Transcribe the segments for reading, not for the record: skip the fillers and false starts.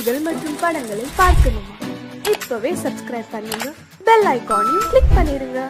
செய்திகள் மற்றும் படங்களை பார்க்கணுமா? இப்பவே சப்ஸ்கிரைப் பண்ணுங்க, பெல் ஐகானையும் கிளிக் பண்ணிருங்க.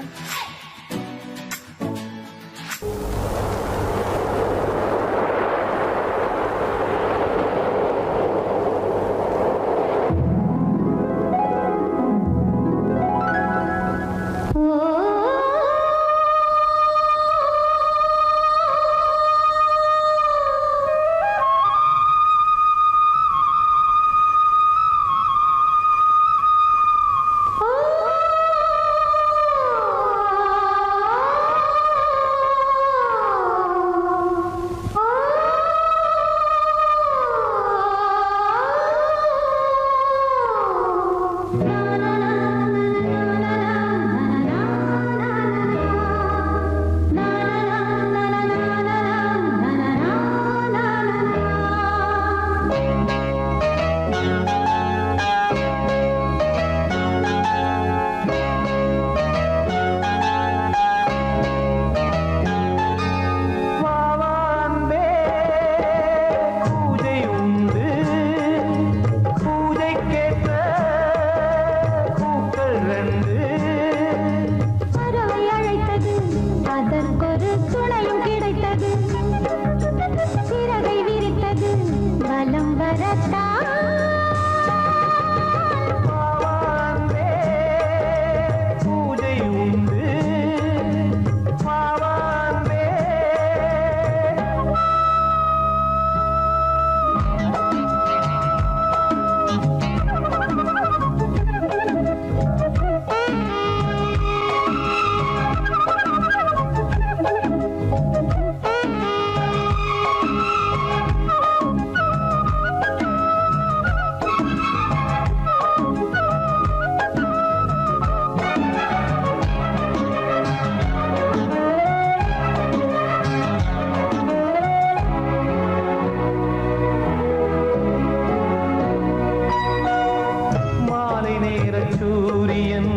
சூரியன்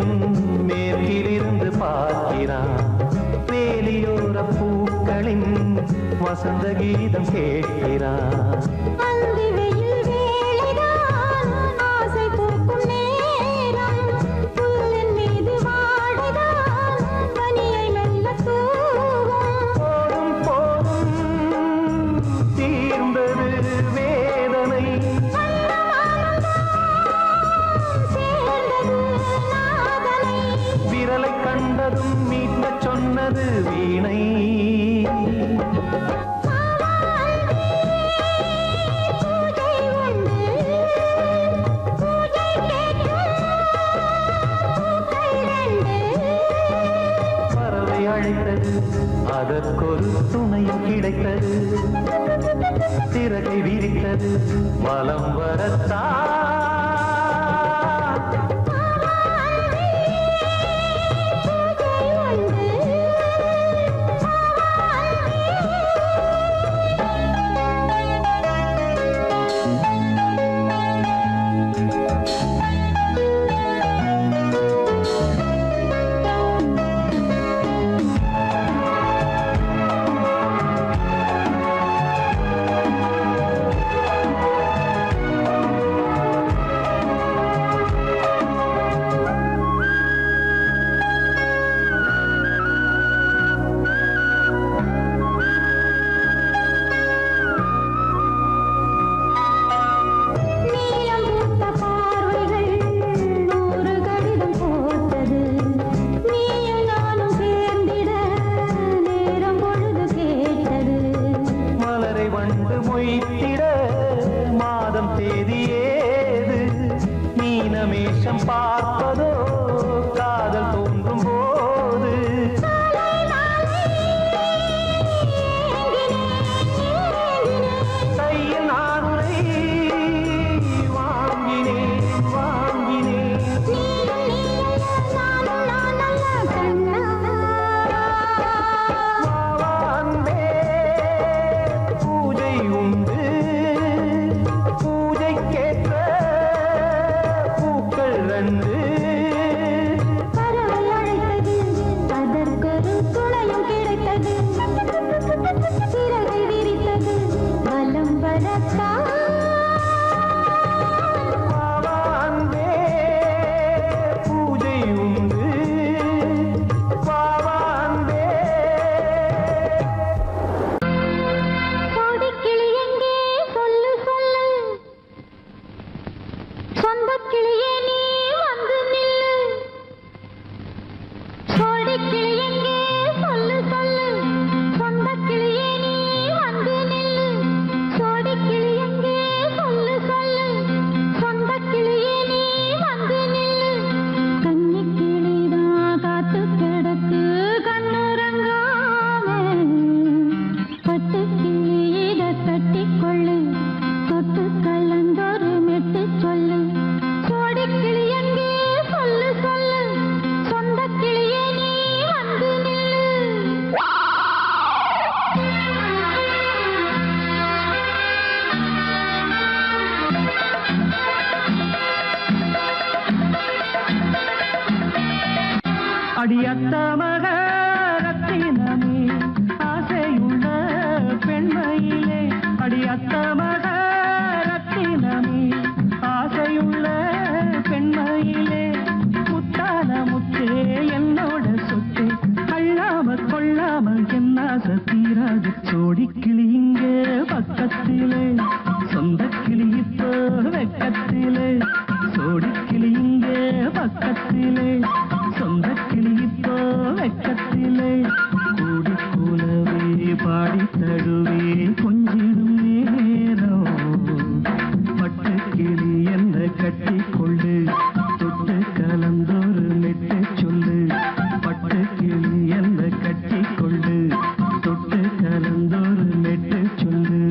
மேற்கிலிருந்து பார்க்கிறான், வேலியோர பூக்களின் வசந்த கீதம் கேட்கிறான். கண்டதும் மீட்க சொன்னது வீணை. பறவை அழைத்தது, அதற்கொரு துணையும் கிடைத்தது, சிறகை விரித்தது, வலம் வரத்தான். மாதம் தேதி ஏது, மீனமேஷம் பார்ப்பதோ காதல் தோன்றும் போது. கையில் நானுரை வாங்கினேன் வாங்கினேன். பூஜை உண்டு, பூஜைக்கேற்ற பூக்கள் ரெண்டு. சொந்த கிளியே நீ வந்து நில்லு சோடி கிளி எங்கே சொல்லு சொல்லு சொந்த கிளியே நீ வந்து நில்லு சோடி கிளி எங்கே சொல்லு சொல்லு சொந்த கிளியே நீ வந்து நில்லு கன்னி கிளிதான் காத்து கிடக்கு கண்ணுறங்காமே பட்டு கிளி இத தட்டிக்கொள்ளு தொட்டு கலந்தொரு மெட்டு சொல்லு சோடி கிளி எங்கே சொல்லு சொல்லு சொந்த கிளியே நீ வந்து நில்லு அடியத்த மகரத்தினமே ஆசையுள்ள பெண்மையிலே அடியத்த மகரத்தினமே ஆசையுள்ள பெண்மையிலே முத்தான முத்தே என்னோட சொத்து அள்ளாம கொள்ளாம என்னாச தீராது சோடி கிளி இங்கே பக்கத்திலே சொந்த கிளி இப்போ வெக்கத்திலே சோடி கிளி இங்கே பக்கத்திலே சொந்த கிளி இப்போ வெக்கத்திலே கூடி கூலவே பாடி தழுவே கொஞ்சிடும் நேரம் பட்டு கிளி என்ன கட்டி கொள்ளு தொட்டு கலந்தொரு மெட்டு சொல்லு பட்டு கிளி என்ன கட்டி கொள்ளு தொட்டு கலந்தொரு மெட்டு சொல்லு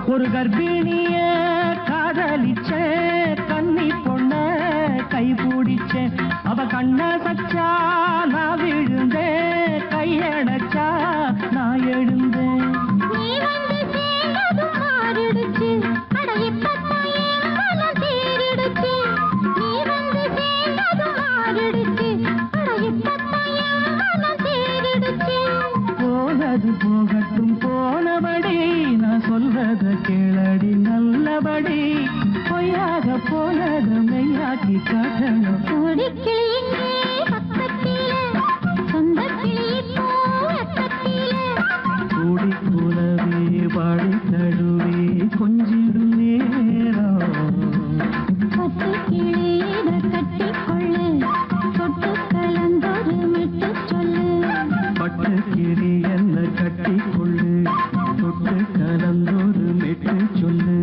ஒரு கர்ப்பிணிய காதலிச்ச கன்னி பொண்ண கை பிடிச்ச அவ கண்ண சச்சா நான் விழுந்தேன் கையடைச்சா நான் எழுந்தேன் நீ வந்து சேர்ந்ததும் மாறிடுச்சு அட இப்பத்தான் என் மனம் தேறிடுச்சு நீ வந்து சேர்ந்ததும் மாறிடுச்சு அட இப்பத்தான் என் மனம் தேறிடுச்சு போனது போகட்டும் போனபடி நான் சொல்றத கேளடி நல்லபடி பொய்யாக போனத மெய்யாக்கி காட்டணும் சோடி கிளி இங்கே பக்கத்திலே சொந்த கிளி இப்போ வெக்கத்திலே கூடி கூலவே பாடி தழுவே கொஞ்சிடும் நேரம் பட்டு கிளி இத கட்டிக்கொள்ளு தொட்டு கலந்தொரு மெட்டு சொல்லு பட்டு கிளி என்ன கட்டி கொள்ளு தொட்டு கலந்தொரு மெட்டு சொல்லு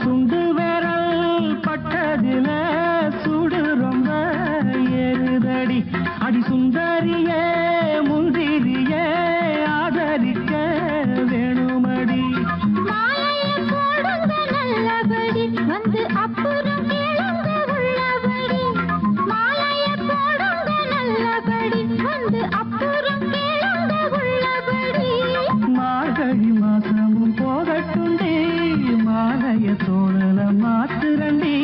சுண்டு விரல் பட்டதில சுடு ரொம்ப ஏறுதடி அடி சுந்தரியே முந்திரியே ஆதரிக்க வேணுமடி மாலையை போடுங்க நல்லபடி வந்து அப்புறம் கேளுங்க உள்ளபடி மாலையை போடுங்க நல்லபடி வந்து அப்புறம் கேளுங்க உள்ளபடி மார்கழி மாசமும் போகட்டுண்டி மாலைய தோழல மாத்துரண்டி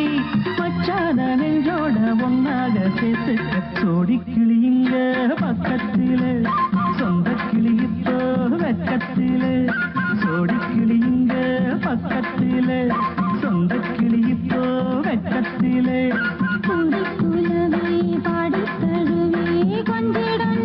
மச்சான நெஞ்சோட ஒன்னாக சேர்த்துக்க சோடி கிளியுங்க பக்கத்திலே சொந்த கிளி இப்போ வெக்கத்திலே சோடி கிளியுங்க பக்கத்திலே சொந்த கிளி இப்போ வெக்கத்திலே குடி குலவை பாடி தழுவி கொஞ்சிடும்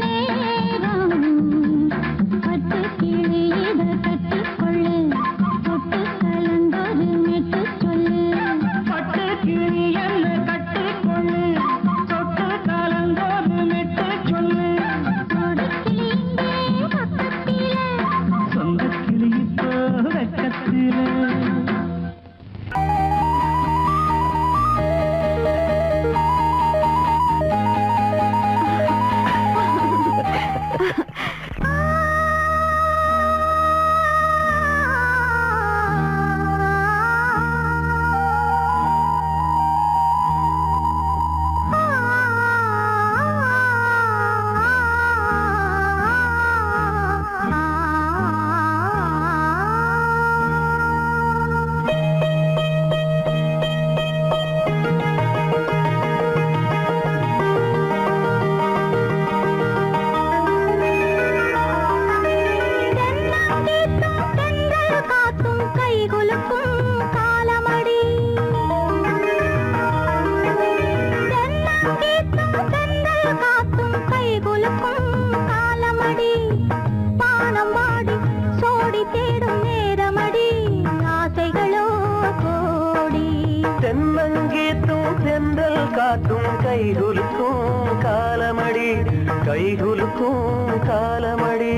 கைகுலுக்கும் காலமடி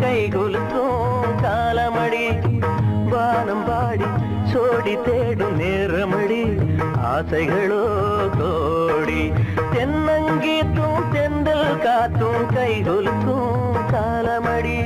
கைகுலுக்கும் காலமடி வானம் பாடி சோடி தேடும் நேரமடி ஆசைகளோ கோடி தென்னங்கீத்தும் தென்றல் காத்தும் கைகுலுக்கும் காலமடி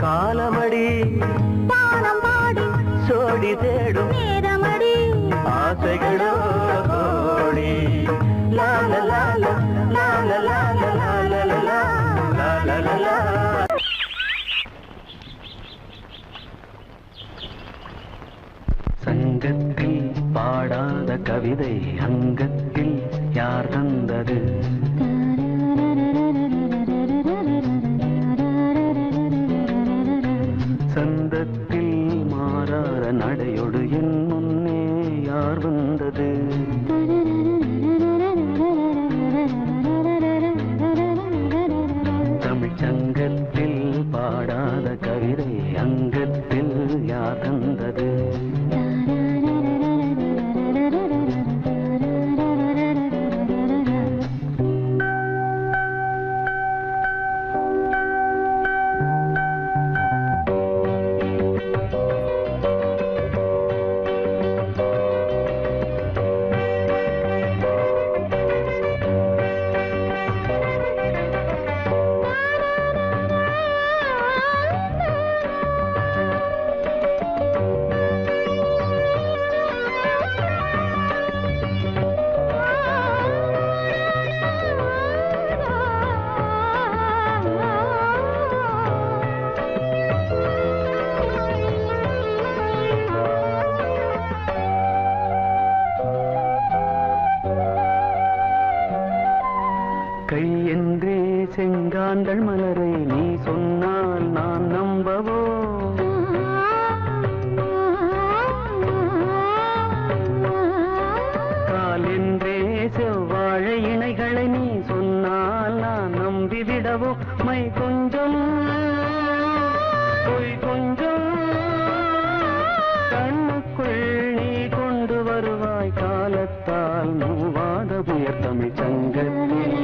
காலமடி பானம் பாடி சோடி தேடும் நேரமடி ஆசைகளோ கோடி லா லா லா லா லா லா லா லா லா லா லா லா. சங்கத்தில் பாடாத கவிதை அங்கத்தில் யார் தந்தது? சந்தத்தில் மாறார நடையொடு என் முன்னே யார் வந்தது? தமிழ் சங்கத்தில் பாடாத கவிதை அங்கத்தில் யார் தந்தது? கையென்றே செங்காந்தள் மலரை நீ சொன்னால் நான் நம்பவோ? கால் என்றே செவ்வாழை இணைகளை நீ சொன்னால் நான் நம்பிவிடவோ? மை கொஞ்சம் பொய் கொஞ்சம் கண்ணுக்குள் நீ கொண்டு வருவாய் காலத்தால் மூவாத புயர் தமிழ் சங்கத்தில்.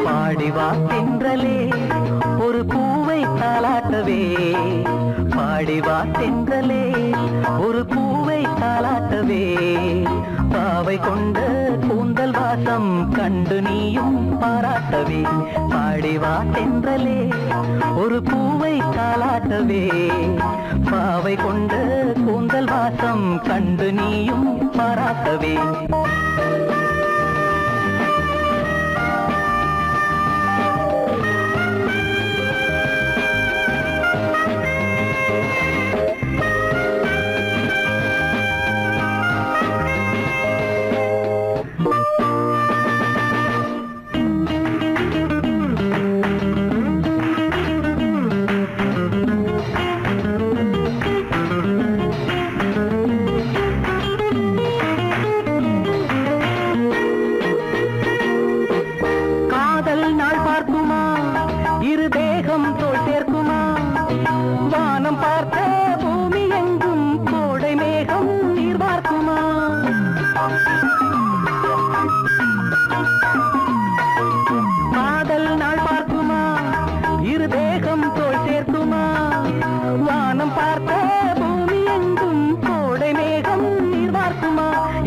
பாடிவா தென்றலே ஒரு பூவை தாலாட்டவே, பாடிவா தென்றலே ஒரு பூவை தாலாட்டவே, பாவை கொண்ட கூந்தல் வாசம் கண்டு நீயும் பாராட்டவே, பாடிவா தென்றலே ஒரு பூவை தாலாட்டவே, பாவை கொண்ட கூந்தல் வாசம் கண்டு நீயும் பாராட்டவே.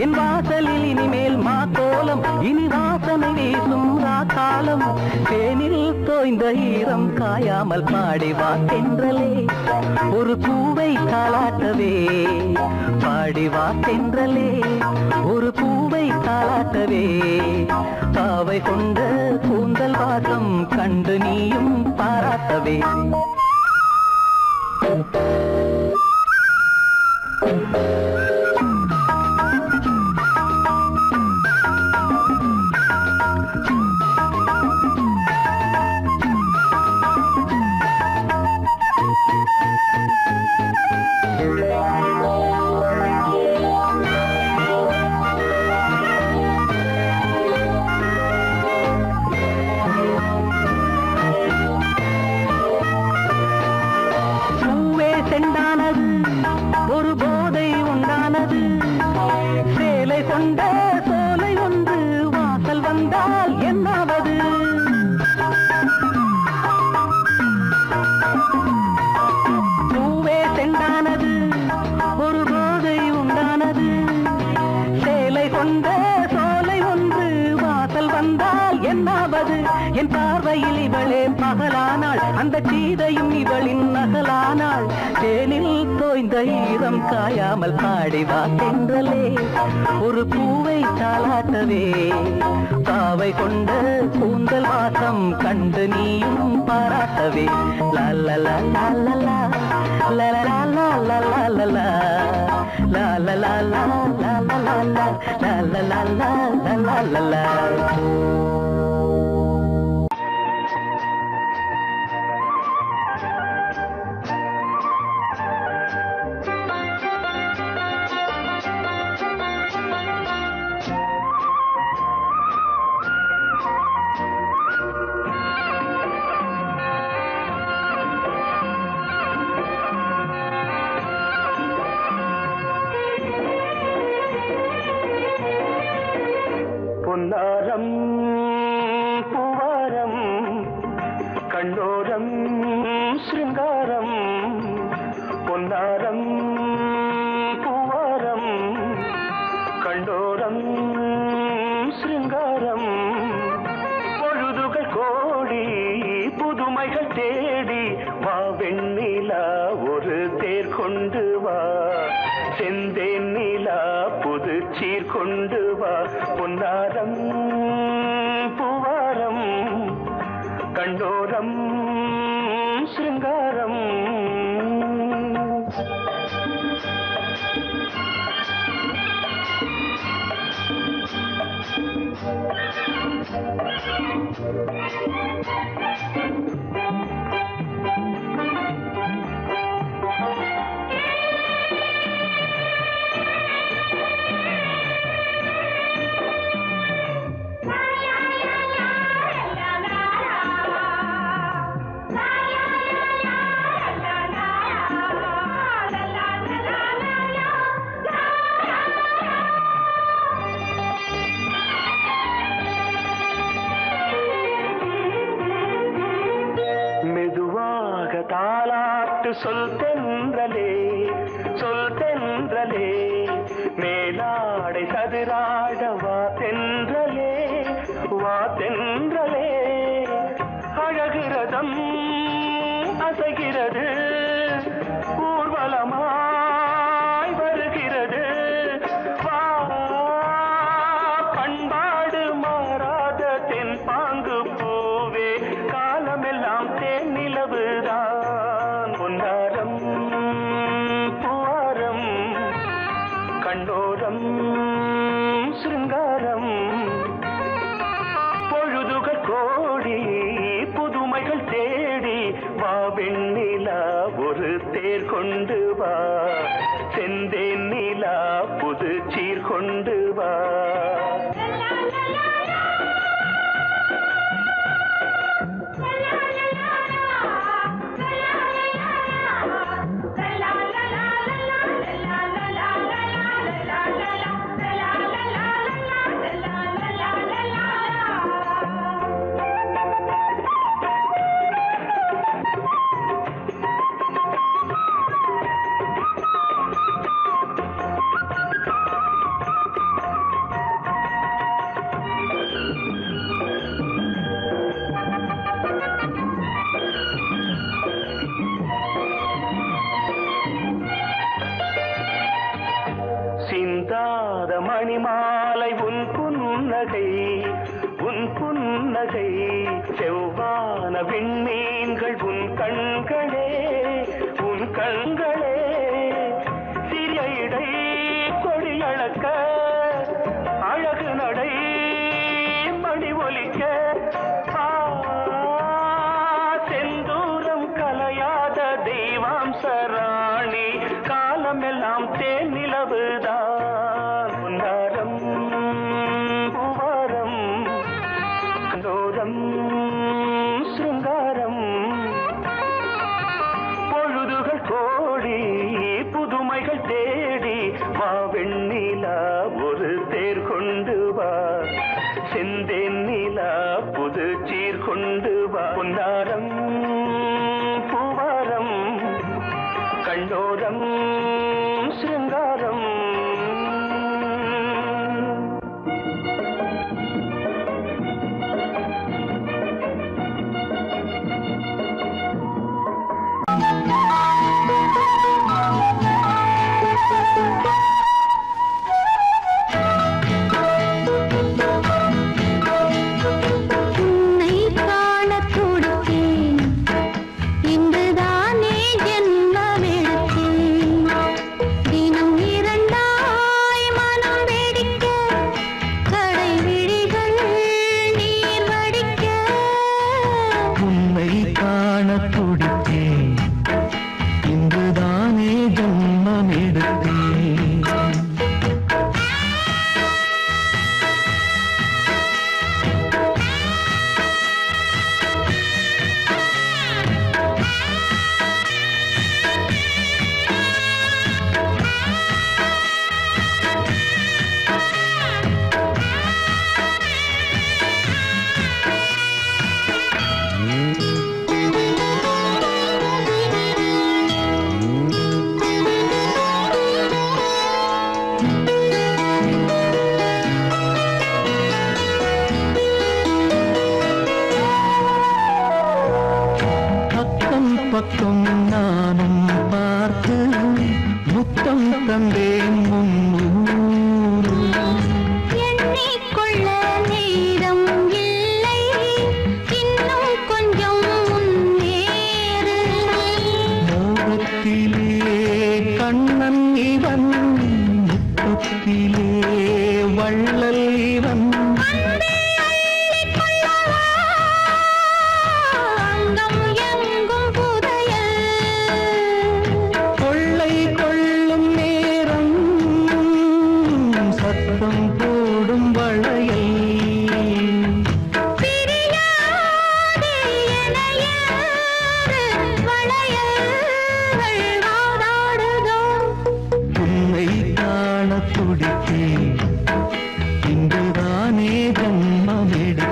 என் வாசலில் இனிமேல் மாக்கோலம், இனி வாசனை வீசும் ராக்காலம், தேனில் தோய்ந்த ஈரம் காயாமல் பாடிவா தென்றலே ஒரு பூவை தாலாட்டவே, பாடிவா தென்றலே ஒரு பூவை தாலாட்டவே, பாவை கொண்ட கூந்தல் வாசம் கண்டு நீயும் பாராட்டவே. செண்டானது ஒரு போதை உண்டானது, சேலை கொண்ட சோலை ஒன்று வாசல் வந்தால் என்னாவது, பூவே செண்டானது ஒரு போதை உண்டானது, சேலை கொண்ட சோலை ஒன்று வாசல் வந்தால் என்னாவது, என் பார்வையில் இவளே பகலானாள், அந்த சீதையும் இவளின் நகலானாள், தேனில் தோய்ந்த ஈரம் காயாமல் பாடிவா தென்றலே ஒரு பூவை தாலாட்டவே, பாவை கொண்ட கூந்தல் வாசம் கண்டு நீயும் பாராட்டவே. லல்லலா லல்லலா லல்லலா லல்லலா லல்லலா லல்லலா லல்லலா லல்லலா. பொன்னாரம் பூவாரம் கண்ணோரம் சிருங்காரம், பொன்னாரம் பூவாரம் கண்ணோரம் சிருங்காரம், பொழுதுகள் கோடி புதுமைகள் தேடி வா வெண்ணிலா ஒரு தேர் கொண்டு வா, செந்தேன் நிலா புது சீர் கொண்டு வா, பொன்னாரம் பூவாரம் கண்டோரம் சிருங்காரம். சொல் தென்றலே சொல் தென்றலே மேலாடை சதுராட வா தென்றலே வா தென்றலே அழகிறதம் அசைகிறது ஊர்வலமாய் வருகிறது வா பண்பாடு மாறாத தென் பாங்கு பூவே காலமெல்லாம் தேன் நிலவுதான் பொன்னாரம் பூவாரம் கண்டோரம் சிருங்காரம் பொழுதுகள் கோடி புதுமைகள் தேடி வா வெண்ணிலா ஒரு தேர் கொண்டு வா செந்தேன் நிலா புது சீர் கொண்டு வா சிந்தாத மணிமாலை உன் புன்னகை செவ்வான விண்மீன்கள் உன் கண்களே சிறிய இடை கொடியளக்க அழகு நடை மணி ஒலிக்க செந்தூரம் கலையாத தெய்வாம்சராணி காலமெல்லாம் தேன் நிலவுதான் பொன்னாரம் பூவாரம் கண்டோரம் சிருங்காரம் பொழுதுகள் கோடி புதுமைகள் தேடி வா வெண்ணிலா ஒரு தேர் கொண்டு வா செந்தேன் நிலா புது சீர் கொண்டு வா பொன்னாரம் பூவாரம் கண்டோரம் சிருங்காரம் பக்கம் நானும் பார்த்து முத்தம் தந்தேன் முன்னூறு எண்ணிக்கொள்ள நேரம் இல்லை இன்னும் கொஞ்சம் முன்னேறு மோகத்திலே கண்ணன் இவன் முத்தத்திலே வள்ளல் இவன் இன்றுதானே ஜன்மமெடுத்தேன்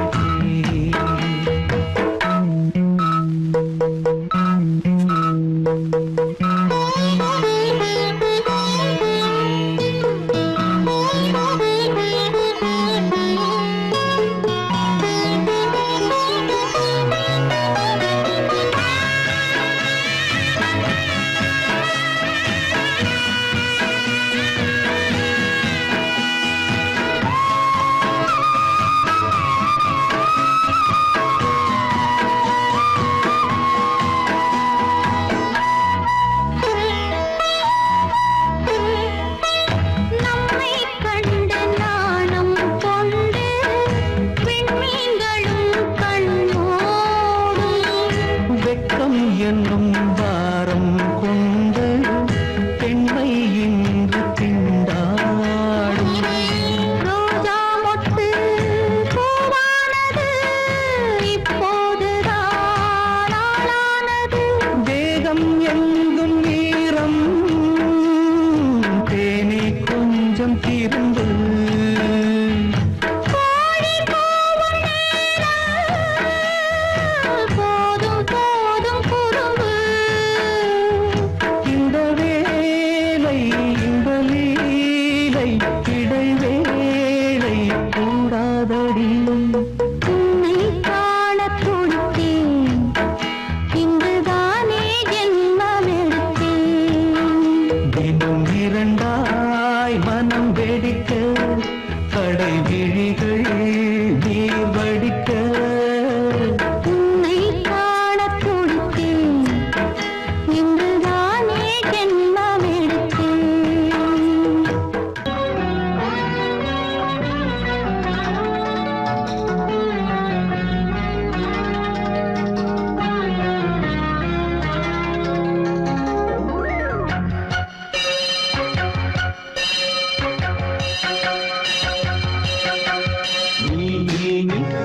வெடிக்க கடை விழிகள் நீர் வடிக்க உன்னை காணத் துடித்தேன் இன்றுதானே ஜென்மம் எடுத்தேன்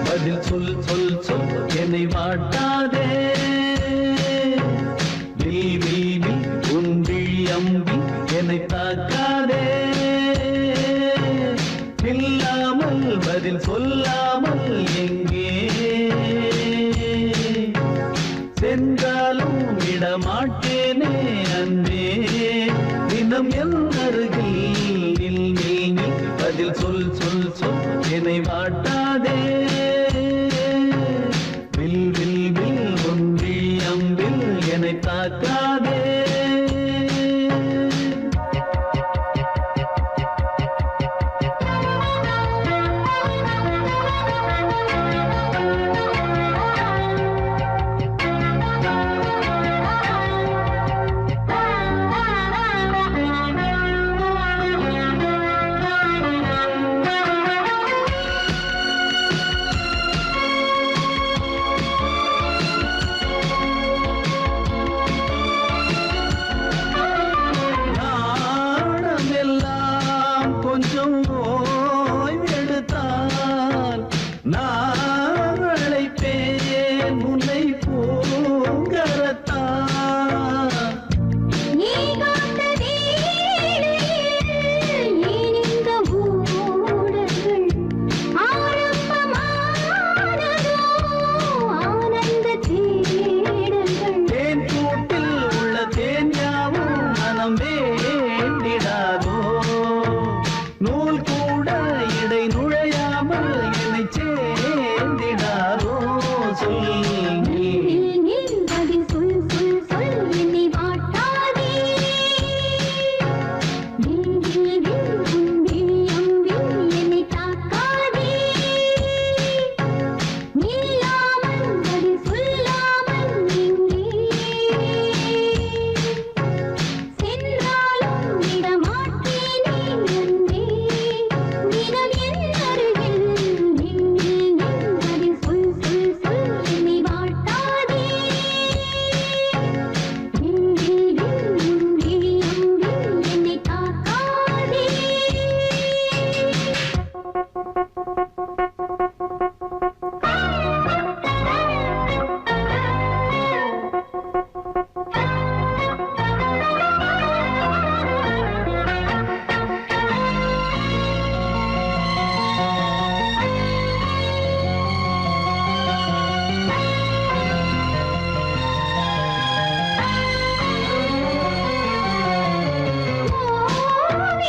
பதில் சொல் சொல் சொல் என்னை வாட்டாதே நீ உன் விழி அம்பி என்னை தாக்காதே இல்லாமல் பதில் சொல்லாமல் எங்கே சென்றாலும் விடமாட்டேனே அன்பே தினம் என் அருகில் நில் நில் நில் பதில் சொல் சொல் சொல் என்னை வாட்டாதே வில் வில் வில் ஒன்றி அம்பில் என்னை தாக்காதே கொஞ்சம் ஓய்வெடுத்தால் நான் அழைப்பேன் உன்னை பூங்கரத்தான் நீ காத்த வேளையில் ஏன் இந்த ஊடல்கள் ஆரம்பமானதோ ஆனந்த தேடல்கள் தேன் கூட்டில் உள்ள தேன் யாவும் மனம் வேண்டிடாதோ நூல் கூட இடை நுழையாமல் என்னை சேர்ந்திடாதோ சொல் நீ பதில் சொல் சொல் சொல் என்னை வாட்டாதே வில் வில் வில் உன் விழி அம்பில் என்னை தாக்காதே நில்லாமல் பதில் சொல்லாமல் எங்கே சென்றாலும் விடமாட்டேனே அன்பே தினம் என் அருகில் நில் நில் நில் பதில் சொல் சொல் சொல் என்னை வாட்டாதே வில் வில் வில் உன் விழி அம்பில் என்னை தாக்காதே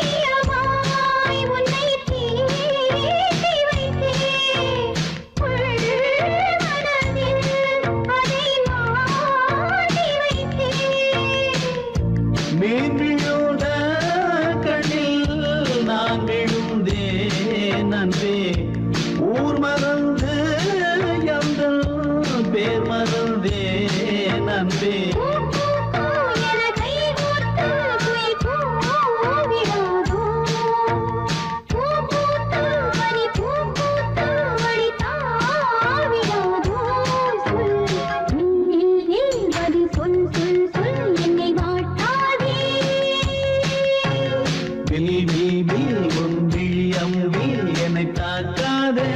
ஓவியமாய் உன்னை தீட்டி வைத்தேன் உள் மனதில் அதை மாட்டி வைத்தேன் மீன் விழுந்த கண்ணில் நான் விழுந்தேன் அன்பே ஊர் மறந்து எங்கள் பேர் மறந்தேன் அன்பே என கை கோர்த்து குயில் கூவிடாதோ பூ பூத்து மணி பூ பூத்து வழி தாவிடாதோ சொல் நில் நில் பதில் சொல் சொல் சொல் என்னை வாட்டாதே வில் வில் வில் உன் விழி அம்பி என்னை தாக்காதே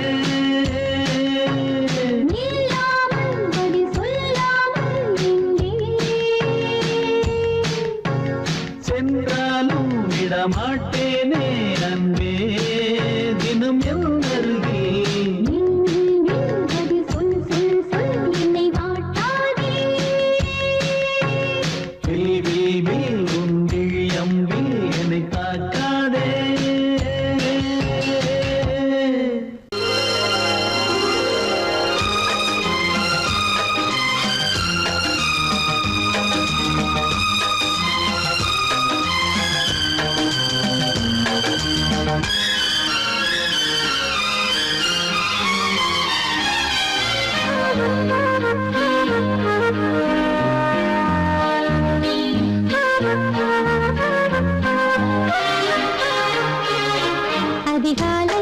அதிகாலை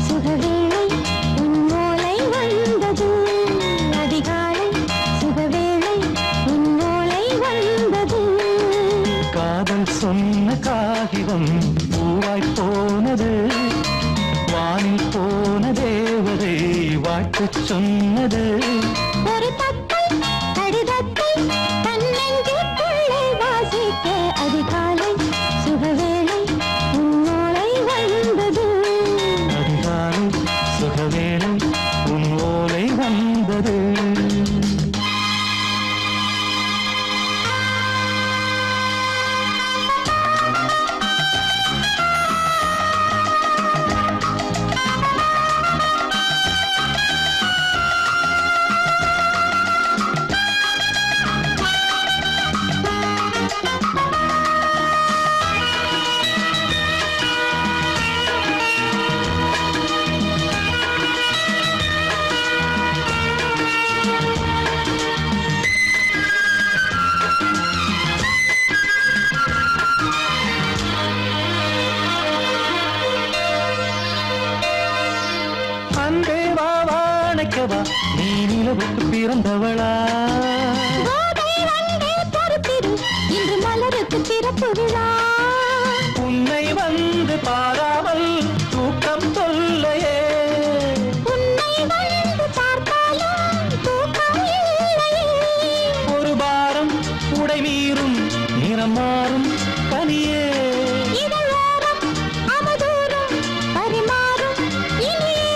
சுகவேளை உன் ஓலை வந்தது அதிகாலை சுகவேளை உன் ஓலை வந்தது காதல் சொன்ன காகிதம் பூவாய் போனது வானில் போன தேவதை வாழ்த்து சொன்னது ஒரு தத்தை கடிதத்தை தன்னெஞ்சுக்குள்ளே வாசிக்க அதிகாலை சுகவேளை உன் ஓலை வந்தது அதிகாலை சுகவேளை உன் ஓலை வந்தது அன்பே வா வாழைக்கவா நீ நிலவுக்கு பிறந்தவளா கோதை வந்தே பொறுத்திரு இன்று மலருக்கு திறப்பு விழா உன்னை வந்து பாராமல் தூக்கம் சொல்லையே உன்னை வந்து பார்த்தாலும் தூக்கம் இல்லையே ஒரு பாரம் உடை மீறும் நிறம் மாறும் பனியே இதழோரம் அமுதூரம் பரிமாறும் இனியே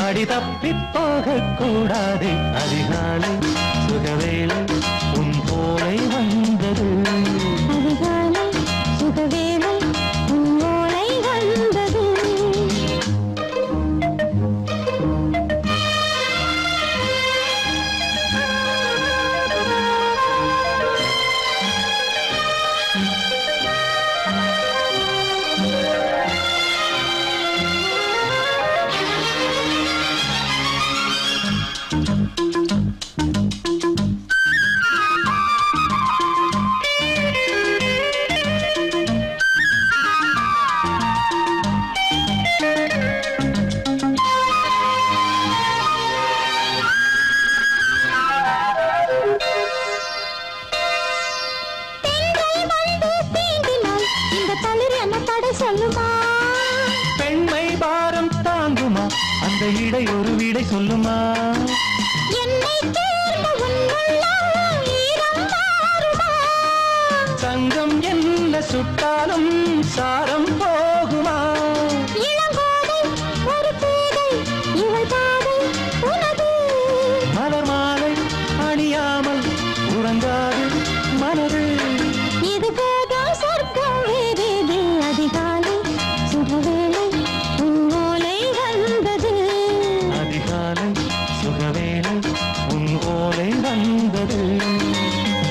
அடி தப்பிப் போகக் கூடாது அதிகாலை சுகவேளை உன் போலை வந்தது அதிகாலை சுகவேளை உன் ஓலை வந்தது பெண்கள் வந்து தீண்டினால் இந்த தளிர் என்ன தடை சொல்லுமா பெண்மை பாரம் தாங்குமா அந்த இடை ஒரு விடை சொல்லுமா என்னை தேர்ந்த உன் உள்ளம் ஈரம் மாறுமா சங்கம் என்ன சுட்டாலும் சாரம் போகுமா இளங்கோதை ஒரு பேதை இவள் பாதை உனது மலர் மாலை அணியாமல் உறங்காது மனது இது போதும் சொர்க்கம் வேறேது அதிகாலை சுகவேளை உன் ஓலை வந்தது அதிகாலை சுகவேளை உன் ஓலை வந்தது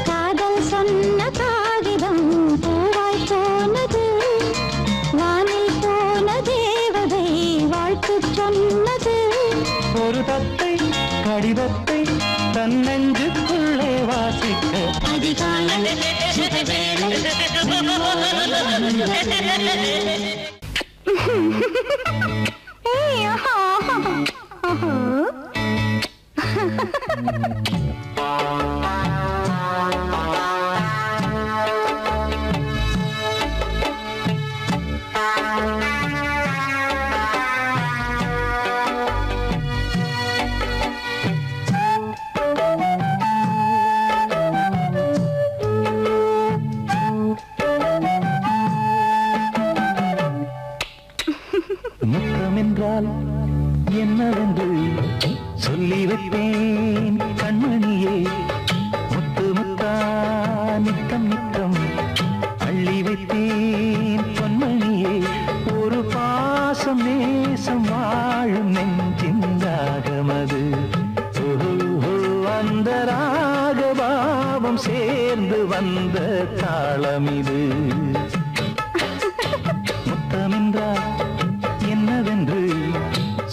காதல் சொன்ன காகிதம் பூவாய் போனது வானில் போன தேவதை வாழ்த்து சொன்னது ஒரு தத்தை கடிதத்தை தன்னெஞ்சுக்குள்ளே வாசிக்க அதிகாலை சுகவேளை உன் ஓலை வந்தது. ஏய், ஆஹா, ஆஹா. முத்தம் என்றால் என்னவென்று சொல்லி வைப்பேன் கண்மணியே முத்து முத்தா நித்தம் நித்தம் அள்ளி வைத்தேன் பொன்மணியே ஒரு பாசம் நேசம் வாழும் நெஞ்சின் ராகமது அந்த ராகபாவம் சேர்ந்து வந்த தாளமிது முத்தமென்றால் என்னவென்று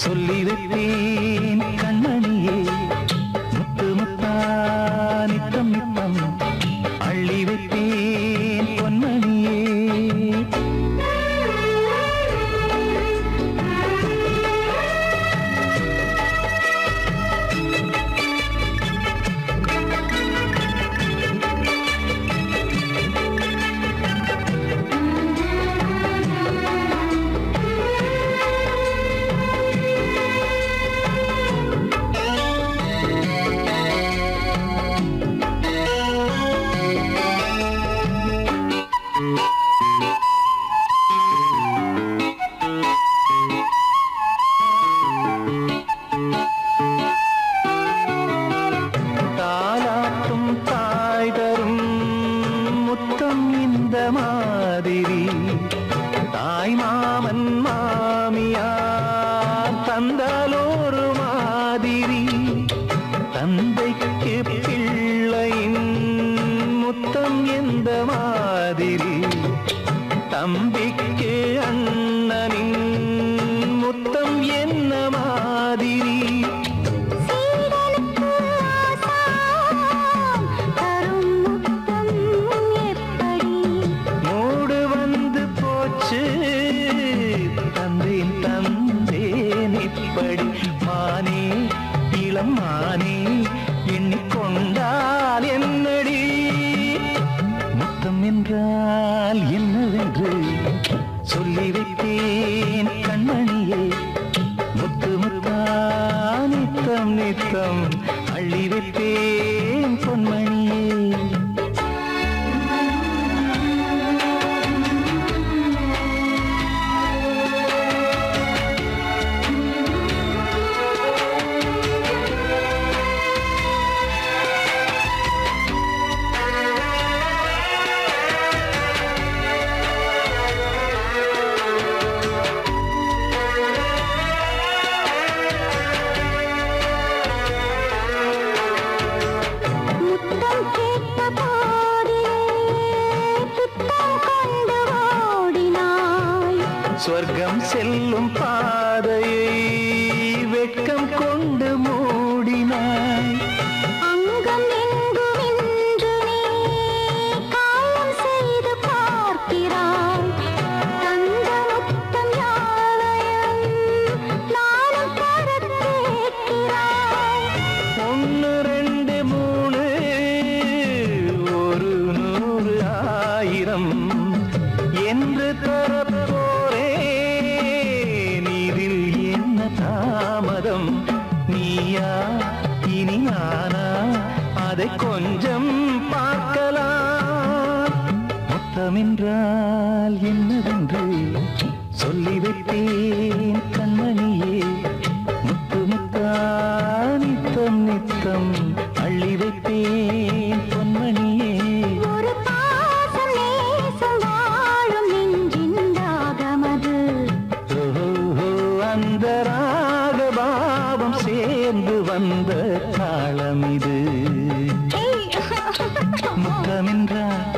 சொல்லி வைப்பேன் கண்மணியே முத்து முத்தா நித்தம் நித்தம் அள்ளி வைப்பேன் பொன்மணியே தந்தால் ஒரு மாதிரி, தந்தைக்கு பிள்ளையின் முத்தம் எந்த மாதிரி, தம்பிக்கு அண்ணனின் முத்தம் என்ன மாதிரி, சீடனுக்கு ஆசான் தரும் முத்தம் எப்படி, மூடு வந்து போச்சு தந்தேன் தந்தேன் இப்படி. மானே இளம் மானே எண்ணிக்கொண்டால் என்னடி, முத்தம் என்றால் என்னவென்று சொல்லி வைத்தேன் கண்மணியே, முத்து முத்தா நித்தம் நித்தம் அள்ளி வைத்தேன் பொன்மணியே. முத்தம் கேட்ட போதே துத்தம் கொண்டு ஓடினாய், சொர்க்கம் செல்லும் பாதையை வெட்கம் கொண்டு மூடினாய், அங்கம் எங்கும் இன்று நீ காயம் செய்து பார்க்கிறாய், தந்த முத்தம் யாவையும் நானும் தர கேட்கிறாய். ஒன்று ரெண்டு மூணு ஒரு நூறு ஆயிரம் என்று தரப்போரேன், இதில் என்ன தாமதம், நீயா இனி நானா அதை கொஞ்சம் பார்க்கலாம். முத்தமென்றால் என்னவென்று சொல்லி வைத்தேன் கண்மணியே, முத்து முத்தா நித்தம் நித்தம் அள்ளி வைத்தேன் பொன்மணியே. ஒரு பாசம் நேசம் வாழும் நெஞ்சின் ராகமது, ஓஹோ, அந்த ராகபாவம் சேர்ந்து வந்த தாளம் இது. முத்தமென்றால்